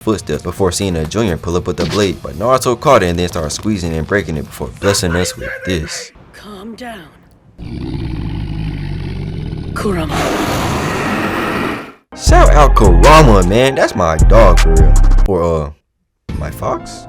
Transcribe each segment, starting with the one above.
footsteps before seeing a junior pull up with the blade, but Naruto caught it and then started squeezing and breaking it before blessing us with this. Calm down. Kurama. Shout out Kurama, man. That's my dog for real. Or my fox?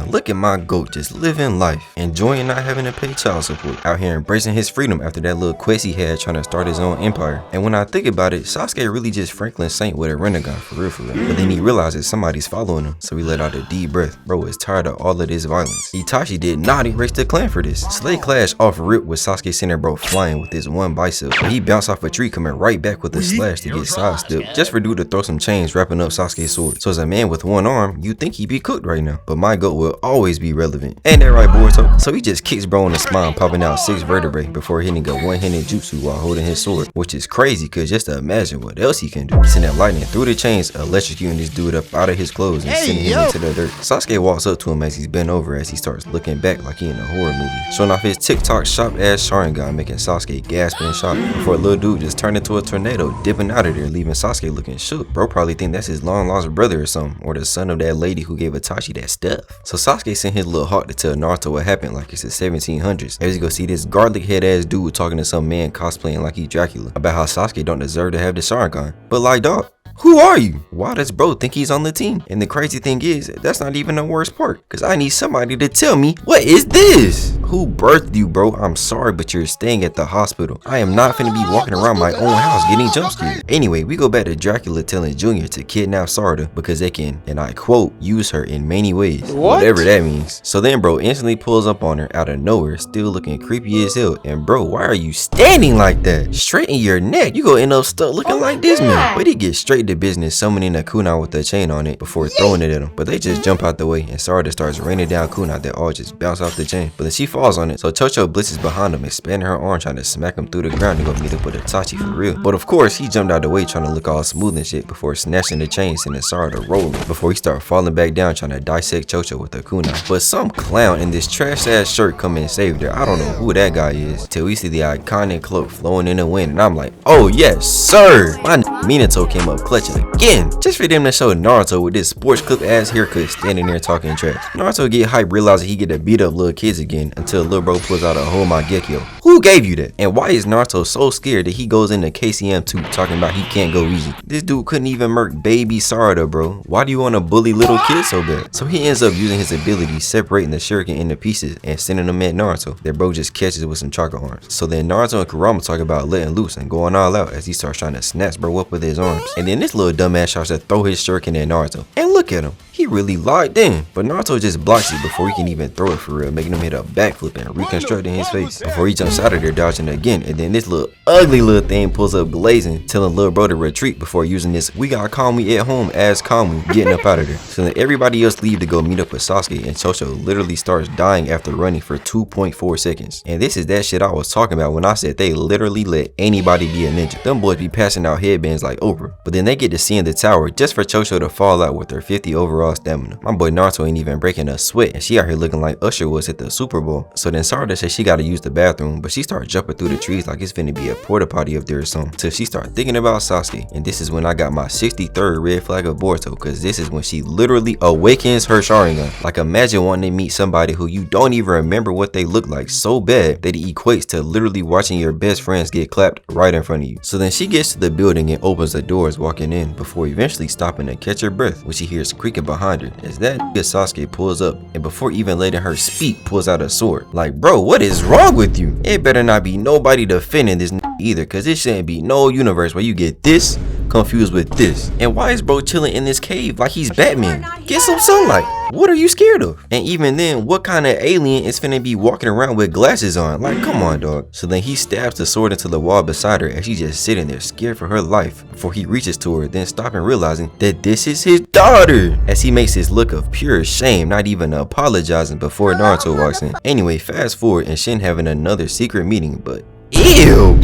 Look at my goat just living life, enjoying not having to pay child support, out here embracing his freedom after that little quest he had trying to start his own empire. And when I think about it, Sasuke really just Franklin Saint with a Rinnegan for real. But then he realizes somebody's following him, so he let out a deep breath. Bro is tired of all of this violence. Itachi did not erase the clan for this. Slay clash off rip with Sasuke center bro flying with his one bicep. But he bounced off a tree coming right back with a slash to get sidestepped, just for dude to throw some chains wrapping up Sasuke's sword. So as a man with one arm, you'd think he'd be cooked right now. But my goat will always be relevant. Ain't that right, Boruto? So he just kicks bro in the spine, popping out 6 vertebrae before hitting a one-handed jutsu while holding his sword, which is crazy cause just to imagine what else he can do. He sent that lightning through the chains, electrocuting this dude up out of his clothes and sending him into the dirt. Sasuke walks up to him as he's bent over as he starts looking back like he in a horror movie, showing off his TikTok shop ass Sharingan, making Sasuke gasp in shock before a little dude just turned into a tornado, dipping out of there, leaving Sasuke looking shook. Bro probably think that's his long lost brother or something, or the son of that lady who gave Itachi that stuff. So Sasuke sent his little hawk to tell Naruto what happened like it's the 1700s. As you go see this garlic head ass dude talking to some man cosplaying like he Dracula about how Sasuke don't deserve to have the Sharingan. But like, dog, who are you? Why does bro think he's on the team? And the crazy thing is, that's not even the worst part, cause I need somebody to tell me, what is this? Who birthed you, bro? I'm sorry, but you're staying at the hospital. I am not finna be walking around my own house getting jump scared. Anyway, we go back to Dracula telling Junior to kidnap Sarada because they can, and I quote, use her in many ways. Whatever that means. So then bro instantly pulls up on her out of nowhere, still looking creepy as hell. And bro, why are you standing like that? Straighten your neck. You gonna end up stuck looking like this man. But he gets straight to business, summoning a kunai with a chain on it before throwing it at him. But they just jump out the way and Sarada starts raining down kunai that all just bounce off the chain. But then she falls on it, so Chocho blitzes behind him, expanding her arm trying to smack him through the ground to go meet up with Itachi for real. But of course, he jumped out the way trying to look all smooth and shit before snatching the chain, sending Sarada rolling before he started falling back down trying to dissect Chocho with a kunai. But some clown in this trash ass shirt come and saved her. I don't know who that guy is, till we see the iconic cloak flowing in the wind, and I'm like, oh yes sir, my Minato came up clutching again, just for them to show Naruto with this sports clip ass haircut standing there talking trash. Naruto get hype realizing he get to beat up little kids again until little bro pulls out a whole Mangekyo. Who gave you that? And why is Naruto so scared that he goes into KCM 2 talking about he can't go easy? This dude couldn't even murk baby Sarada, bro. Why do you want to bully little kids so bad? So he ends up using his ability, separating the shuriken into pieces and sending them at Naruto. That bro just catches with some chakra arms. So then Naruto and Kurama talk about letting loose and going all out as he starts trying to snatch bro up with his arms. And then this little dumbass tries to throw his shuriken at Naruto. And look at him. He really locked in, but Naruto just blocks it before he can even throw it for real, making him hit a backflip and reconstructing his face before he jumps out of there dodging again. And then this little ugly little thing pulls up glazing, telling little bro to retreat before using this "we got Kamui at home" as Kamui, getting up out of there. So then everybody else leave to go meet up with Sasuke, and Chocho literally starts dying after running for 2.4 seconds. And this is that shit I was talking about when I said they literally let anybody be a ninja. Them boys be passing out headbands like Oprah. But then they get to see in the tower just for Chocho to fall out with her 50 overall stamina. My boy Naruto ain't even breaking a sweat, and she out here looking like Usher was at the Super Bowl. So then Sarada says she gotta use the bathroom, but she starts jumping through the trees like it's finna be a porta potty up there or something, till she start thinking about Sasuke. And this is when I got my 63rd red flag of Boruto, cause this is when she literally awakens her Sharingan. Like, imagine wanting to meet somebody who you don't even remember what they look like so bad that it equates to literally watching your best friends get clapped right in front of you. So then she gets to the building and opens the doors walking in before eventually stopping to catch her breath when she hears creaking behind her as that Sasuke pulls up, and before even letting her speak, pulls out a sword. Like, bro, what is wrong with you? It better not be nobody defending this either, cause it shouldn't be no universe where you get this confused with this. And why is bro chilling in this cave like he's Batman? Get some sunlight. What are you scared of? And even then, what kind of alien is finna be walking around with glasses on? Like, come on, dog. So then he stabs the sword into the wall beside her as she's just sitting there scared for her life before he reaches to her, then stopping realizing that this is his daughter, as he makes this look of pure shame, not even apologizing before Naruto walks in. Anyway, fast forward and Shin having another secret meeting, but ew!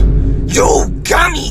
Yo, gummy!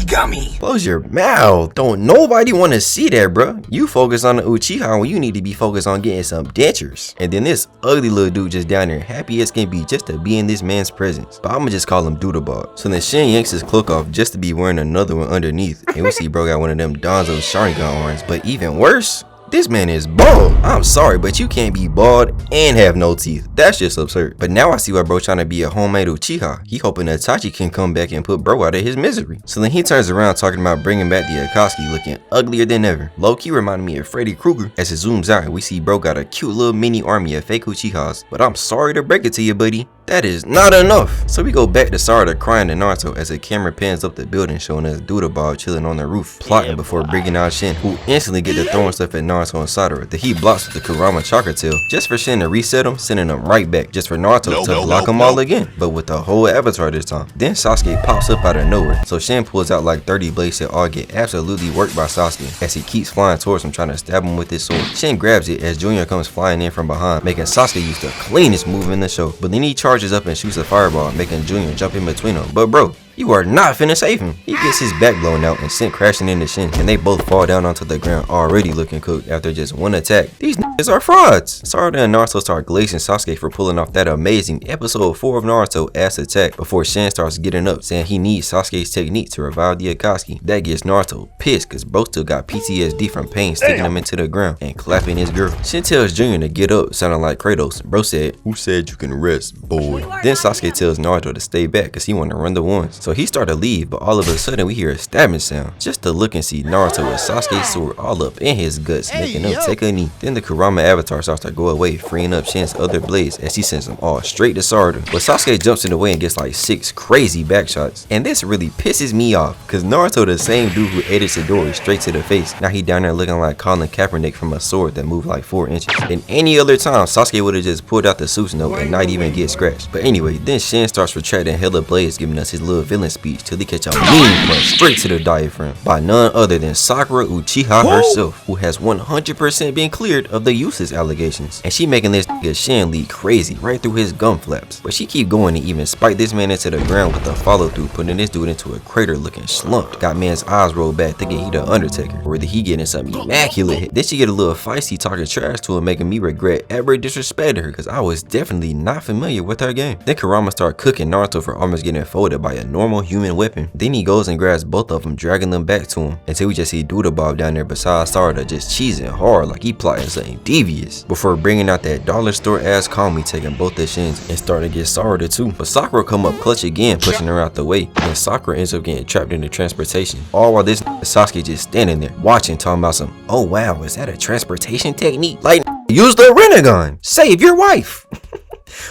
Close your mouth. Don't nobody want to see that, bro. You focus on the Uchiha when you need to be focused on getting some dentures. And then this ugly little dude just down there, happy as can be just to be in this man's presence. But I'ma just call him Doodlebug. So then Shin yanks his cloak off just to be wearing another one underneath. And we see bro got one of them Donzo Sharingan arms. But even worse, This man is bald. I'm sorry, but you can't be bald and have no teeth. That's just absurd. But now I see why bro trying to be a homemade Uchiha. He hoping Itachi can come back and put bro out of his misery. So then he turns around talking about bringing back the Akatsuki looking uglier than ever. Low-key reminded me of Freddy Krueger. As it zooms out and we see bro got a cute little mini army of fake Uchihas. But I'm sorry to break it to you, buddy, that is not enough. So we go back to Sarada crying to Naruto as the camera pans up the building showing us Doodleball chilling on the roof, plotting before bringing out Shin, who instantly get to throwing stuff at Naruto and Sakura that he blocks with the Kurama chakra tail, just for Shin to reset him, sending him right back, just for Naruto to block them all again, but with the whole avatar this time. Then Sasuke pops up out of nowhere, so Shin pulls out like 30 blades that all get absolutely worked by Sasuke as he keeps flying towards him trying to stab him with his sword. Shin grabs it as Junior comes flying in from behind, making Sasuke use the cleanest move in the show, but then he charges up and shoots a fireball, making Junior jump in between them. But bro, you are not finna save him. He gets his back blown out and sent crashing into Shin, and they both fall down onto the ground already looking cooked after just one attack. These niggas are frauds. Sarada and Naruto start glazing Sasuke for pulling off that amazing episode 4 of Naruto ass attack before Shin starts getting up, saying he needs Sasuke's technique to revive the Akatsuki. That gets Naruto pissed cause bro still got PTSD from pain sticking him into the ground and clapping his girl. Shin tells Junior to get up, sounding like Kratos. Bro said, "Who said you can rest, boy?" Then Sasuke tells Naruto to stay back cause he want to run the ones. So he started to leave, but all of a sudden we hear a stabbing sound. Just to look and see Naruto with Sasuke's sword all up in his guts, making him take a knee. Then the Kurama avatar starts to go away, freeing up Shin's other blades as he sends them all straight to Sarada. But Sasuke jumps in the way and gets like 6 crazy back shots. And this really pisses me off, cause Naruto, the same dude who aided Chidori straight to the face, now he down there looking like Colin Kaepernick from a sword that moved like 4 inches. Than any other time, Sasuke would have just pulled out the Susanoo and not even get scratched. But anyway, then Shin starts retracting hella blades, giving us his little villain speech till he catch a mean punch straight to the diaphragm by none other than Sakura Uchiha herself, who has 100% been cleared of the useless allegations. And she making this nigga Shin lead crazy right through his gum flaps. But she keep going to even spike this man into the ground with a follow through, putting this dude into a crater looking slumped. Got man's eyes rolled back thinking he the Undertaker, or that he getting something immaculate hit. Then she get a little feisty talking trash to him, making me regret ever disrespecting her cause I was definitely not familiar with her game. Then Kurama start cooking Naruto for almost getting folded by a normal human weapon. Then he goes and grabs both of them, dragging them back to him until we just see Doodleball down there beside Sarada just cheesing hard like he plotting something devious before bringing out that dollar store ass Kami, taking both the Shins and starting to get Sarada too. But Sakura come up clutch again, pushing her out the way, and Sakura ends up getting trapped in the transportation, all while this Sasuke just standing there watching, talking about some, "Oh wow, is that a transportation technique? Like, use the Renegon, save your wife."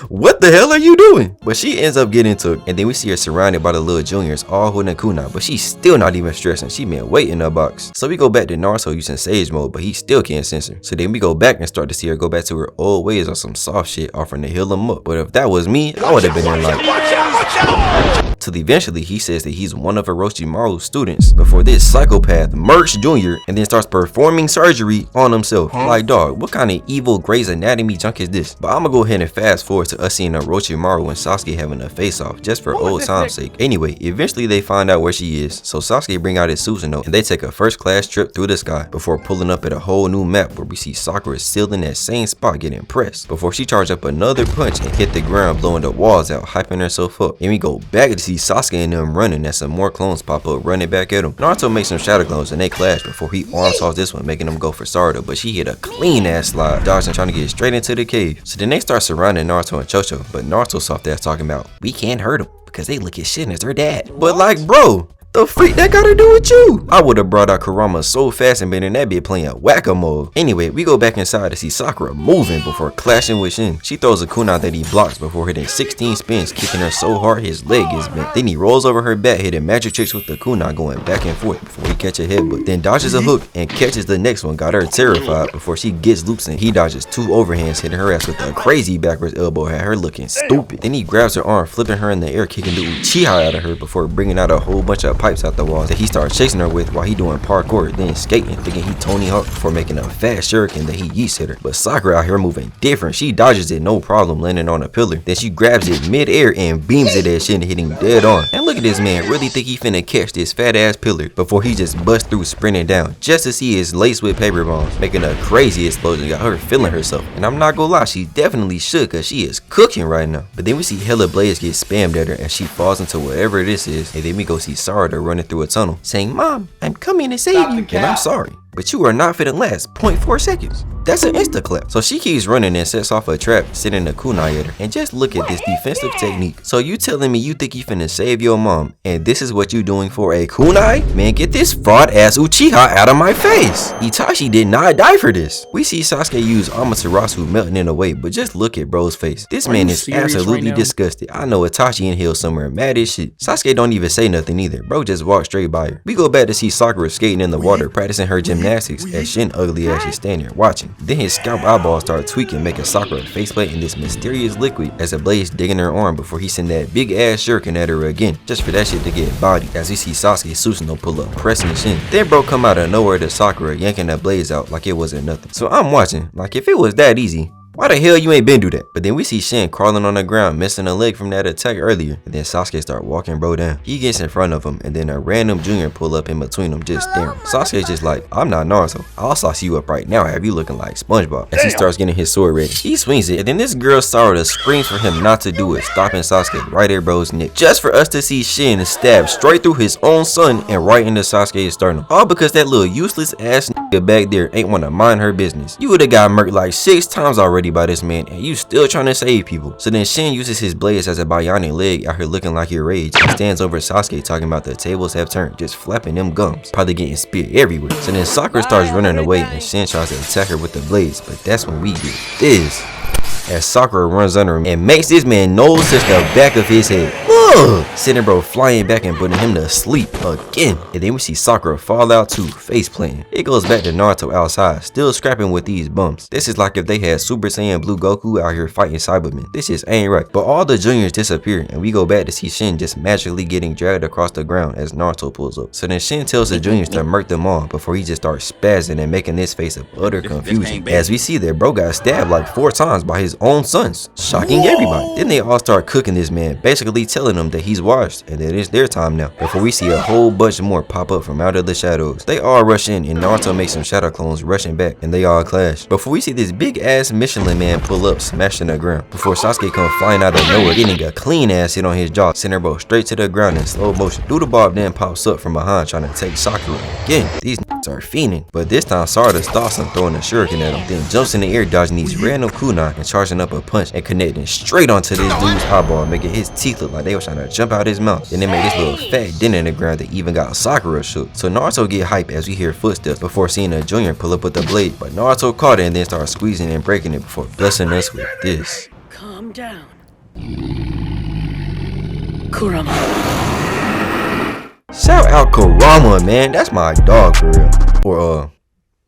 What the hell are you doing? But she ends up getting took, and then we see her surrounded by the little juniors all holding kunai, but she's still not even stressing. She been waiting in her box. So we go back to Naruto using Sage mode, but he still can't censor. So then we go back and start to see her go back to her old ways on some soft shit, offering to heal him up. But if that was me, I would have been in like, till eventually he says that he's one of Orochimaru's students before this psychopath murks Junior and then starts performing surgery on himself. Like, dog, what kind of evil Grey's Anatomy junk is this? But I'm gonna go ahead and fast forward to us seeing Orochimaru and Sasuke having a face off just for old time's sake. Anyway, eventually they find out where she is, so Sasuke bring out his Susanoo and they take a first class trip through the sky before pulling up at a whole new map where we see Sakura still in that same spot getting pressed before she charged up another punch and hit the ground, blowing the walls out, hyping herself up. And we go back to see Sasuke and them running as some more clones pop up running back at him. Naruto makes some shadow clones and they clash before he arm toss this one, making them go for Sarada, but she hit a clean ass slide, dodging trying to get straight into the cave. So then they start surrounding Naruto and Chocho, but Naruto's soft ass talking about, "We can't hurt him because they look at Shin as their dad." But like, bro, the freak that gotta do with you? I would have brought out Kurama so fast and been in that bit playing whack-a-mole. Anyway, we go back inside to see Sakura moving before clashing with Shin. She throws a kunai that he blocks before hitting 16 spins, kicking her so hard his leg is bent. Then he rolls over her back, hitting magic tricks with the kunai, going back and forth before he catch a headbutt. Then dodges a hook and catches the next one, got her terrified before she gets loose and he dodges 2 overhands, hitting her ass with a crazy backwards elbow, had her looking stupid. Then he grabs her arm, flipping her in the air, kicking the Uchiha out of her before bringing out a whole bunch of pipes out the walls that he starts chasing her with while he doing parkour, then skating, thinking he Tony Hawk before making a fast shuriken that he yeets hit her. But Sakura out here moving different. She dodges it no problem, landing on a pillar. Then she grabs it mid-air and beams it at Shin, hitting dead on. And look at this man, really think he finna catch this fat ass pillar before he just busts through sprinting down just to see his laced with paper bombs, making a crazy explosion, got her feeling herself. And I'm not gonna lie, she definitely should, cause she is cooking right now. But then we see hella blades get spammed at her and she falls into whatever this is, and then we go see Sarada running through a tunnel saying, "Mom, I'm coming to save you." And I'm sorry, but you are not finna last 0.4 seconds. That's an insta clap. So she keeps running and sets off a trap, sending a kunai at her. And just look at this defensive technique. So you telling me you think you finna save your mom, and this is what you doing for a kunai? Man, get this fraud ass Uchiha out of my face. Itachi did not die for this. We see Sasuke use Amaterasu melting in a way, but just look at bro's face. This man is absolutely disgusted. I know Itachi in here somewhere mad as shit. Sasuke don't even say nothing either. Bro just walked straight by her. We go back to see Sakura skating in the water, practicing her gymnastics as Shin ugly ass is standing there watching. Then his scalp eyeballs start tweaking, making Sakura faceplate in this mysterious liquid as a blaze digging her arm before he send that big ass shuriken at her again, just for that shit to get bodied. As we see Sasuke Susanoo pull up, pressing Shin. Then bro come out of nowhere to Sakura, yanking that blaze out like it wasn't nothing. So I'm watching, like if it was that easy, why the hell you ain't been do that? But then we see Shin crawling on the ground, missing a leg from that attack earlier. And then Sasuke start walking bro down. He gets in front of him, and then a random junior pull up in between them, just staring. Sasuke's just like, I'm not Naruto. I'll sauce you up right now, have you looking like SpongeBob. As he starts getting his sword ready, he swings it, and then this girl Sarada screams for him not to do it, stopping Sasuke right at bro's neck. Just for us to see Shin stab straight through his own son and right into Sasuke's sternum. All because that little useless ass nigga back there ain't wanna mind her business. You would've got murked like 6 times already by this man, and you still trying to save people. So then Shin uses his blades as a bionic leg out here looking like he rage, and stands over Sasuke talking about the tables have turned, just flapping them gums, probably getting speared everywhere. So then Sakura starts running away, and Shin tries to attack her with the blades, but that's when we get this. As Sakura runs under him and makes this man nose touch the back of his head. Sending bro flying back and putting him to sleep again. And then we see Sakura fall out too, face planting. It goes back to Naruto outside, still scrapping with these bumps. This is like if they had Super Saiyan Blue Goku out here fighting Cybermen. This just ain't right. But all the juniors disappear, and we go back to see Shin just magically getting dragged across the ground as Naruto pulls up. So then Shin tells the juniors to murk them all before he just starts spazzing and making this face of utter confusion. As we see that bro got stabbed like 4 times by his own sons, shocking everybody. Then they all start cooking this man, basically telling him that he's washed and that it's their time now, before we see a whole bunch more pop up from out of the shadows. They all rush in, and Naruto makes some shadow clones rushing back, and they all clash. Before we see this big ass Michelin man pull up, smashing the ground, before Sasuke come flying out of nowhere, getting a clean ass hit on his jaw, sending bro straight to the ground in slow motion. Doodle Bob then pops up from behind trying to take Sakura again. These are fiending, but this time Sarada stops him, throwing a shuriken at him, then jumps in the air dodging these random kunai and charging up a punch and connecting straight onto this dude's eyeball, making his teeth look like they were trying to jump out his mouth. Then they made this little fat dent in the ground that even got Sakura shook. So Naruto get hype as we hear footsteps before seeing a junior pull up with the blade, but Naruto caught it and then started squeezing and breaking it before blessing us with this. Calm down. Kurama. Shout out Kurama, man, that's my dog for real. Or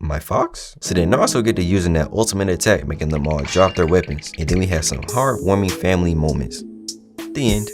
my fox? So then Naruto get to using that ultimate attack, making them all drop their weapons. And then we have some heartwarming family moments. The end.